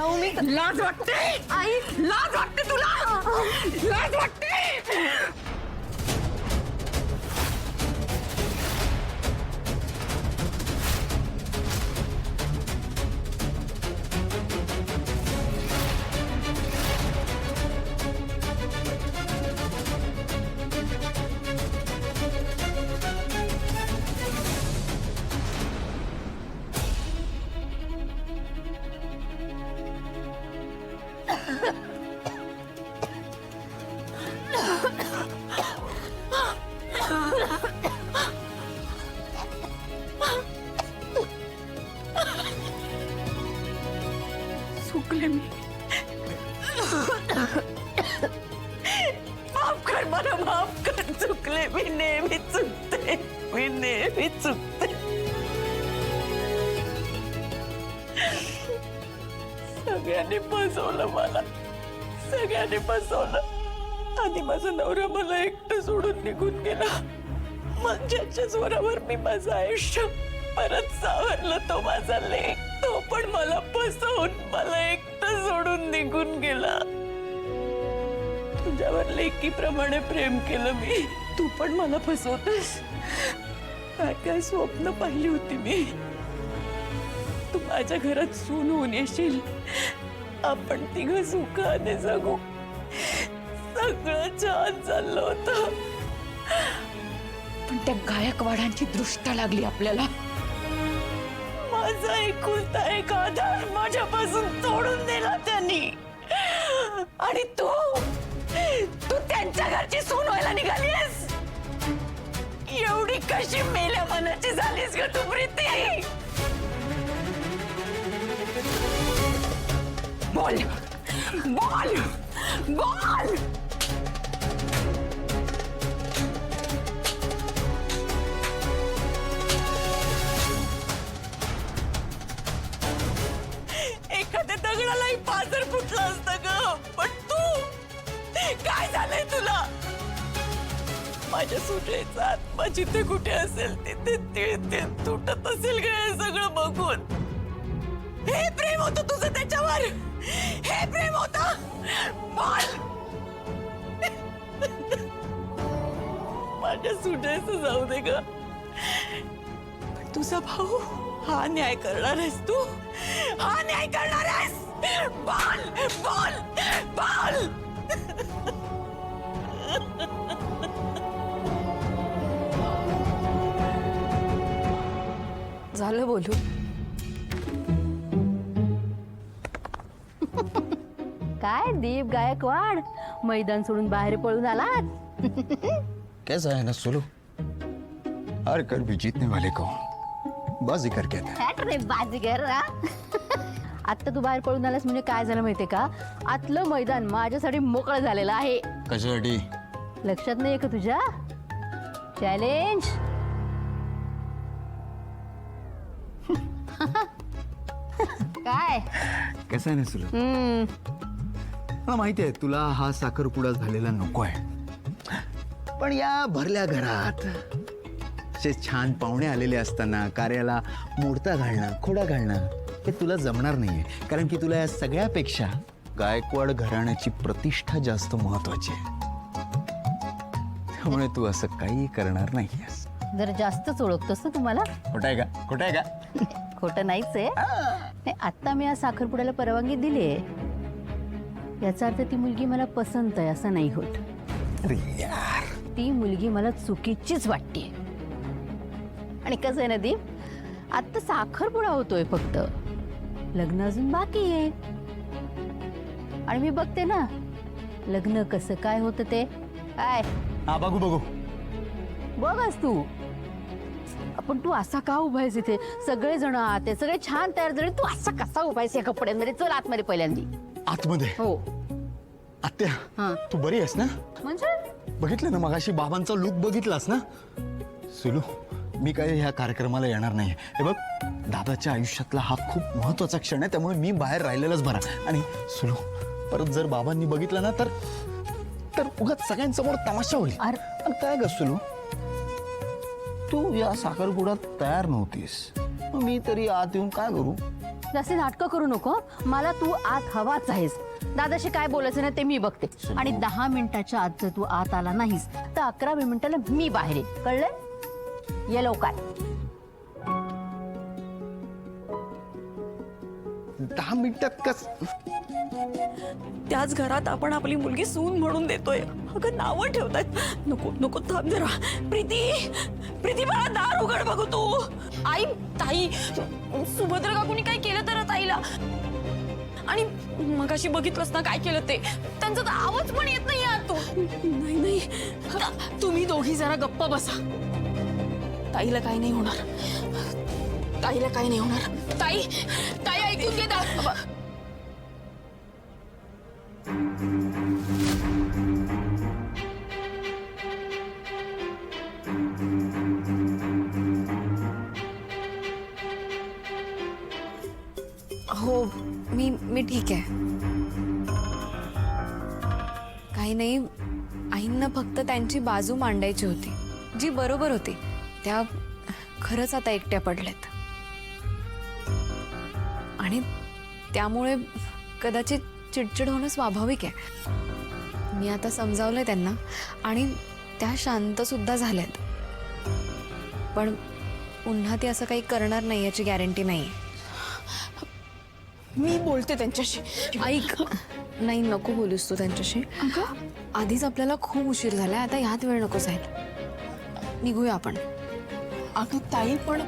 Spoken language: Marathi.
अहो मी लाज वाटते आई लाज वाटते तुला लाज वाटते चुकले मी माफ कर मला माफ कर चुकले मी नेहमी चुकते मी नेहमी चुकते सगळ्यांनी फसवलं मला सगळ्यांनी फसवलं आधी माझा नवरा मला एकटं सोडून निघून गेला मग ज्याच्या जोरावर मी माझं आयुष्य परत सावरलं तो माझा लेक तो पण मला फसवून मला एकटं सोडून निघून गेला तुझ्यावर लेकीप्रमाणे प्रेम केलं मी तू पण मला फसवतेस काय काय स्वप्न पाहिली होती मी तू माझ्या घरात सून होऊन येशील आपण तिघं सुखाने जगू सगळं छान चाललं होतं पण त्या गायकवाडांची दृष्ट लागली आपल्याला माझा एकुलता एक आधार माझ्यापासून तोडून दिला त्यांनी आणि तू तू त्यांच्या घरची सून व्हायला निघालीस एवढी कशी मेल्या मनाची झालीस ग तू प्रीती बोल बोल बोल एखाद्या दगडालाही पाझर फुटलं असतं ग पण तू काय झालंय तुला माझ्या सुनेचा आत्मा जिथे कुठे असेल तिथे तिळते तुटत असेल ग हे सगळं बघून हे प्रेम होतं तुझं त्याच्यावर हे प्रेम होतं बोल माझ्या सुनेचं जाऊ दे ग पण तुझा भाऊ हा न्याय करणार आहेस तू हा न्याय करणार आहेस बोल बोल बोल झालं बोलू काय दीप गायकवाड मैदान सोडून बाहेर पळून आलात कैसा है ना सुलू हर कर भी जीतने वाले को बाजी करके आता रे बाजीगर आता तू बाहेर पळून आलास म्हणजे काय झालं माहितीये का आतलं मैदान माझ्यासाठी मोकळं झालेलं आहे कशासाठी लक्षात नाहीये का तुझ्या चॅलेंज काय कैसा है ना सुलू मला माहिती आहे तुला हा साखरपुडा झालेला नको आहे पण या भरल्या घरात असे छान पाहुणे आलेले असताना कार्याला मोडता घालणं खोडा घालणं हे तुला जमणार नाहीये कारण की तुला या सगळ्यापेक्षा गायकवाड घराण्याची प्रतिष्ठा जास्त महत्वाची आहे त्यामुळे तू असं काही करणार नाहीयेस जर जास्तच ओळखतोस ना तुम्हाला खोटं आहे का खोटं आहे का खोटं नाहीच आहे नाही आता मी या साखरपुड्याला परवानगी दिली आहे याचा अर्थ ती मुलगी मला पसंत आहे असं नाही होत अरे यार ती मुलगी मला चुकीचीच वाटते आणि कसं आहे ना दीप आता साखरपुडा होतोय फक्त लग्न अजून बाकी आहे आणि मी बघते ना लग्न कसं काय होतं ते काय हा बघू बघू बघच तू पण तू असा का उभा आहेस इथे सगळे जण आत आहे सगळे छान तयार झाले तू असा कसा उभा आहेस या कपड्यांमध्ये चल आतमध्ये पहिल्यांदी आतमध्ये हो आत्या हा. तू बरी आहेस ना म्हणजे बघितलं ना मगाशी बाबांचा लुक बघितलास ना सुलू मी काय ह्या कार्यक्रमाला येणार नाही हे बघ दादाच्या आयुष्यातला हा खूप महत्वाचा क्षण आहे त्यामुळे मी बाहेर राहिलेलाच बरा आणि सुलू परत जर बाबांनी बघितलं ना तर उगाच सगळ्यांसमोर तमाशा होईल अरे काय ग सुलू तू या साखरपुड्यात तयार नव्हतीस मग मी तरी आत येऊन काय करू जास्त नाटकं करू नको. मला तू आत हवाच आहेस. दादाशी काय बोलायचं ना ते मी बघते. आणि 10 मिनिटाच्या आत जर तू आत आला नाहीस तर 11व्या मिनिटाला मी बाहेर येईन. कळलंय? ये लवकर. 10 मिनिटात कस? त्याच घरात आपण आपली मुलगी सून म्हणून देतोय. अगं नावं ठेवतायत. नको नको थांब जरा. प्रीती प्रीती मला दार उघड बघू तू. आई ताई सुभद्रा काकूनी काय केलं तर ताईला. आणि मगाशी बघितलंस ना काय केलं ते. त्यांचा तर आवाज पण येत नाही आतून. नाही नाही तुम्ही दोघी जरा गप्प बसा. ताईला काही नाही होणार. ताईला काही नाही होणार. ताई ताई ऐकून घे दार. हो मी ठीक आहे. काही नाही, आईंना फक्त त्यांची बाजू मांडायची होती जी बरोबर होती. त्या खरंच आता एकट्या पडल्यात आणि त्यामुळे कदाचित चिडचिड होणं स्वाभाविक आहे. मी आता समजावलंय त्यांना आणि त्या शांत सुद्धा झाल्यात. पण पुन्हा ती असं काही करणार नाही याची गॅरंटी नाही. मी बोलते त्यांच्याशी. ऐक, नाही नको बोलूस तू त्यांच्याशी. आधीच आपल्याला खूप उशीर झालाय. आता ह्यात वेळ नको जाईल. निघूया आपण. अगं ताई पण